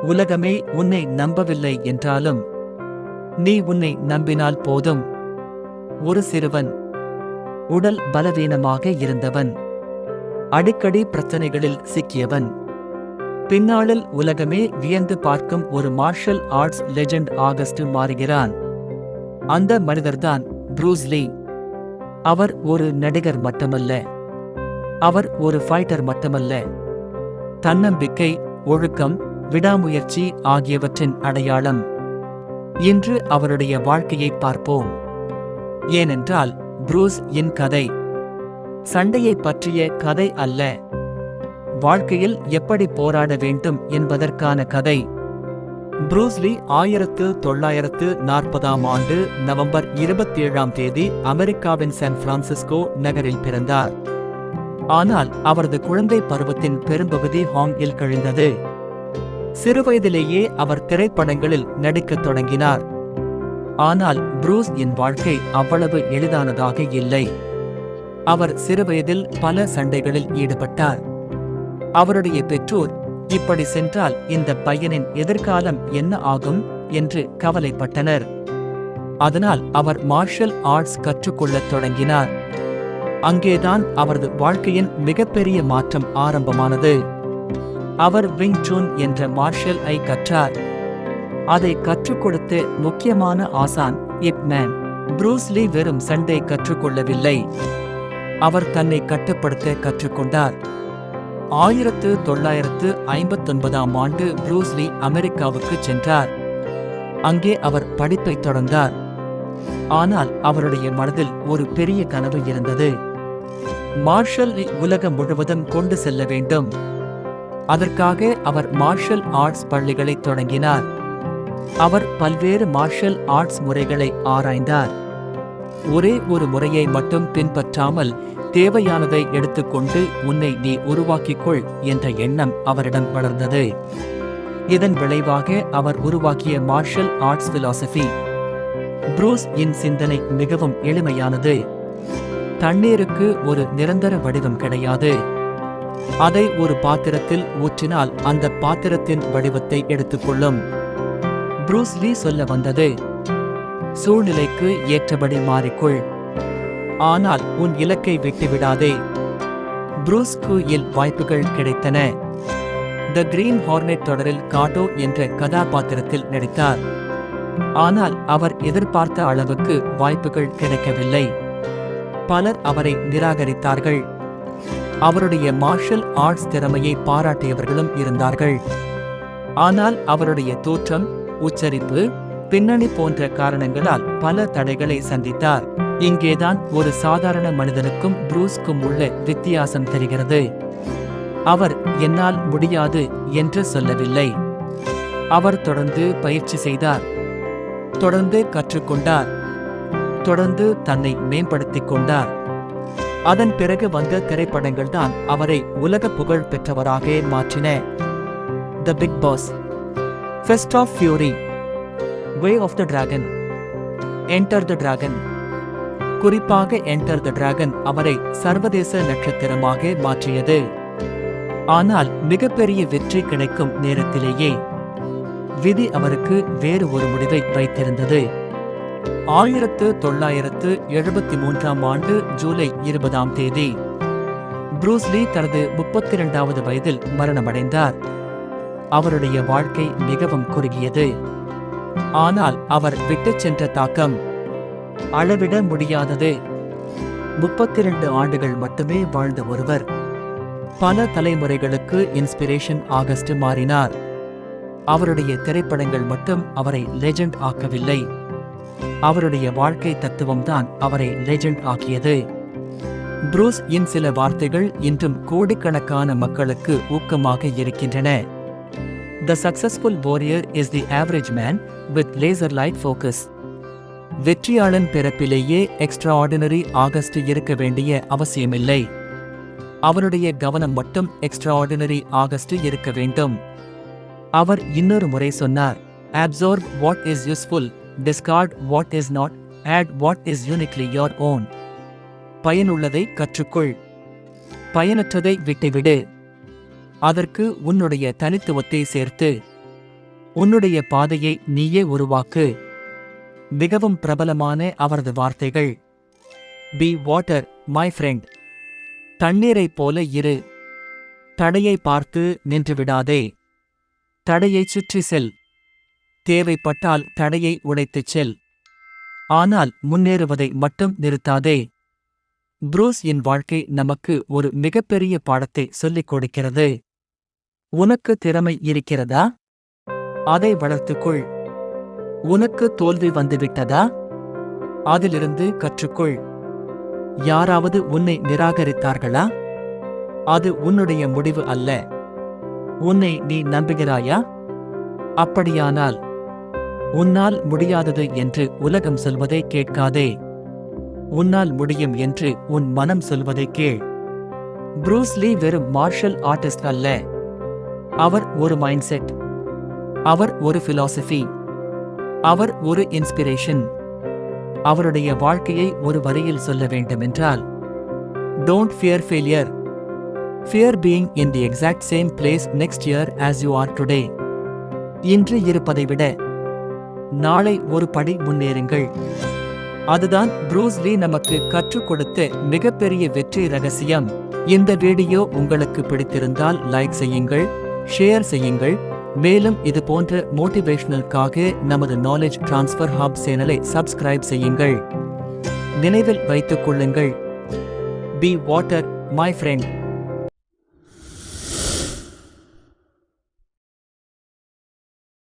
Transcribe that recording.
உலகமே உன்னை நம்பவில்லை என்றாலும் நீ உன்னை நம்பினால் போதும். ஒரு சிறுவன், உடல் பலவீனமாக இருந்தவன், அடிக்கடி பிரச்சனைகளில் சிக்கியவன், பின்னாளில் உலகமே வியந்து பார்க்கும் ஒரு மார்ஷல் ஆர்ட்ஸ் லெஜெண்ட் ஆகஸ்ட் மாறுகிறான். அந்த மனிதர்தான் ப்ரூஸ் லீ. அவர் ஒரு நடிகர் மட்டுமல்ல, அவர் ஒரு ஃபைட்டர் மட்டுமல்ல, தன்னம்பிக்கை, ஒழுக்கம், விடாமுயற்சி ஆகியவற்றின் அடையாளம். இன்று அவருடைய வாழ்க்கையை பார்ப்போம். ஏனென்றால் ப்ரூஸ் இன் கதை சண்டையை பற்றிய கதை அல்ல, வாழ்க்கையில் எப்படி போராட வேண்டும் என்பதற்கான கதை. ப்ரூஸ் லீ 1940 ஆண்டு நவம்பர் 27ஆம் தேதி அமெரிக்காவின் சான் பிரான்சிஸ்கோ நகரில் பிறந்தார். ஆனால் அவரது குழந்தை பருவத்தின் பெரும்பகுதி ஹாங்கில் கழிந்தது. சிறுவயதிலேயே அவர் திரைப்படங்களில் நடிக்கத் தொடங்கினார். ஆனால் ப்ரூஸ் இன் வாழ்க்கை அவ்வளவு எளிதானதாக இல்லை. அவர் சிறுவயதில் பல சண்டைகளில் ஈடுபட்டார். அவருடைய பெற்றோர், இப்படி சென்றால் இந்த பையனின் எதிர்காலம் என்ன ஆகும் என்று கவலைப்பட்டனர். அதனால் அவர் மார்ஷல் ஆர்ட்ஸ் கற்றுக்கொள்ளத் தொடங்கினார். அங்கேதான் அவரது வாழ்க்கையின் மிகப்பெரிய மாற்றம் ஆரம்பமானது. அவர் விங் சூன் என்ற மார்ஷல் ஐ கற்றார். அதை கற்றுக் கொடுத்த முக்கியமான ஆசான் இப் மேன். ப்ரூஸ் லீ வெறும் சண்டை கற்றுக்கொள்ளவில்லை, அவர் தன்னை கட்டுப்படுத்த கற்றுக்கொண்டார். 1959ஆம் ஆண்டு ப்ரூஸ் லீ அமெரிக்காவுக்கு சென்றார். அங்கே அவர் படிப்பை தொடர்ந்தார். ஆனால் அவருடைய மனதில் ஒரு பெரிய கனவு இருந்தது. மார்ஷல் உலகம் முழுவதும் கொண்டு செல்ல வேண்டும். அதற்காக அவர் மார்ஷல் ஆர்ட்ஸ் பள்ளிகளை தொடங்கினார். அவர் பல்வேறு மார்ஷல் ஆர்ட்ஸ் முறைகளை ஆராய்ந்தார். ஒரே ஒரு முறையை மட்டும் பின்பற்றாமல் தேவையானதை எடுத்துக்கொண்டு உன்னை நீ உருவாக்கிக்கொள் என்ற எண்ணம் அவரிடம் வளர்ந்தது. இதன் விளைவாக அவர் உருவாக்கிய மார்ஷல் ஆர்ட்ஸ் பிலாசபி. ப்ரூஸ் இன் சிந்தனை மிகவும் எளிமையானது. தண்ணீருக்கு ஒரு நிரந்தர வடிவம் கிடையாது. அதை ஒரு பாத்திரத்தில் ஊற்றினால் அந்த பாத்திரத்தின் வடிவத்தை எடுத்துக்கொள்ளும். ப்ரூஸ் லீ சொல்ல வந்தது, சூழ்நிலைக்கு ஏற்றபடி மாறிக்கொள், ஆனால் உன் இலக்கை விட்டுவிடாதே. ப்ரூஸ்க்கு வாய்ப்புகள் கிடைத்தன. த கிரீன் ஹார்னெட் தொடரில் காட்டோ என்ற கதாபாத்திரத்தில் நடித்தார். ஆனால் அவர் எதிர்பார்த்த அளவுக்கு வாய்ப்புகள் கிடைக்கவில்லை. பலர் அவரை நிராகரித்தார்கள். அவருடைய மார்ஷல் ஆர்ட்ஸ் திறமையை பாராட்டியவர்களும் இருந்தார்கள். ஆனால் அவருடைய தோற்றம், உச்சரிப்பு, பின்னணி போன்ற காரணங்களால் பல தடைகளை சந்தித்தார். இங்கேதான் ஒரு சாதாரண மனிதனுக்கும் ப்ரூஸ்க்கும் உள்ள வித்தியாசம் தெரிகிறது. அவர் என்னால் முடியாது என்று சொல்லவில்லை. அவர் தொடர்ந்து பயிற்சி செய்தார், தொடர்ந்து கற்றுக்கொண்டார், தொடர்ந்து தன்னை மேம்படுத்திக் கொண்டார். அதன் பிறகு வந்த திரைப்படங்கள் தான் அவரை உலக புகழ் பெற்றவராக மாற்றின. The big boss, fist of fury, way of the dragon, enter the dragon. குறிப்பாக என்டர் த டிராகன் அவரை சர்வதேச நட்சத்திரமாக மாற்றியது. ஆனால் மிகப்பெரிய வெற்றி கிடைக்கும் நேரத்திலேயே விதி அவருக்கு வேறு ஒரு முடிவை வைத்திருந்தது. 1973ஆம் ஆண்டு ஜூலை 20ஆம் தேதி ப்ரூஸ் லீ தனது 32வது வயதில் மரணமடைந்தார். அவருடைய வாழ்க்கை மிகவும் குறுகியது. ஆனால் அவர் விட்டுச் சென்ற தாக்கம் அளவிட முடியாதது. 32 ஆண்டுகள் மட்டுமே வாழ்ந்த ஒருவர் பல தலைமுறைகளுக்கு இன்ஸ்பிரேஷன் ஆகஸ்ட் மாறினார். அவருடைய திரைப்படங்கள் மட்டும் அவரை லெஜெண்ட் ஆக்கவில்லை, அவருடைய வாழ்க்கை தத்துவம்தான் அவரை லெஜெண்ட் ஆக்கியது. ப்ரூஸ் இன் சில வார்த்தைகள் இன்றும் கோடிக்கணக்கான மக்களுக்கு ஊக்கமாக இருக்கின்றன. The successful warrior is the average man with laser-like focus. வெற்றியாளன் பிறப்பிலேயே எக்ஸ்ட்ராஆர்டினரி ஆகஸ்ட் இருக்க வேண்டிய அவசியமில்லை. அவருடைய கவனம் மட்டும் எக்ஸ்ட்ராஆர்டினரி ஆகஸ்ட் இருக்க வேண்டும். அவர் இன்னொரு முறை சொன்னார், absorb what is useful, discard what is not, add what is uniquely your own. பயனுள்ளதை கற்றுக்கொள், பயனற்றதை விட்டுவிடு, அதற்கு உன்னுடைய தனித்துவத்தை சேர்த்து உன்னுடைய பாதையை நீயே உருவாக்கு. மிகவும் பிரபலமான அவரது வார்த்தைகள். B water, my friend. தண்ணீரைப் போல இரு. தடையை பார்த்து நின்று விடாதே. தடையைச் சுற்றி செல். தேவைப்பட்டால் தடையை உடைத்துச் செல். ஆனால் முன்னேறுவதை மட்டும் நிறுத்தாதே. ப்ரூஸ் இன் வாழ்க்கை நமக்கு ஒரு மிகப்பெரிய பாடத்தை சொல்லிக் கொடுக்கிறது. உனக்கு திறமை இருக்கிறதா? அதை வளர்த்துக்கொள். உனக்கு தோல்வி வந்துவிட்டதா? அதிலிருந்து கற்றுக்கொள். யாராவது உன்னை நிராகரித்தார்களா? அது உன்னுடைய முடிவு அல்ல. உன்னை நீ நம்புகிறாயா? அப்படியானால் உன்னால் முடியாதது என்று உலகம் சொல்வதை கேட்காதே. உன்னால் முடியும் என்று உன் மனம் சொல்வதை கேள். ப்ரூஸ் லீ வெறும் மார்ஷல் ஆர்டிஸ்ட் அல்ல. அவர் ஒரு மைண்ட் செட். அவர் ஒரு பிலாசபி. அவர் ஒரு இன்ஸ்பிரேஷன். அவருடைய வாழ்க்கையை ஒரு வரியில் சொல்ல வேண்டுமென்றால், don't fear failure. Fear being in the exact same place next year as you are today. இன்று இருப்பதை விட நாளை ஒரு படி முன்னேறுங்கள். அதுதான் ப்ரூஸ் லீ நமக்கு கற்றுக் கொடுத்த மிகப்பெரிய வெற்றி ரகசியம். இந்த வீடியோ உங்களுக்கு பிடித்திருந்தால் லைக் செய்யுங்கள், ஷேர் செய்யுங்கள். மேலும் இது போன்ற மோட்டிவேஷனலுக்காக நமது நாலேஜ் டிரான்ஸ்ஃபர் ஹப் சேனலை சப்ஸ்கிரைப் செய்யுங்கள். நினைவில் வைத்துக் கொள்ளுங்கள், பி வாட்டர், மை ஃப்ரெண்ட்.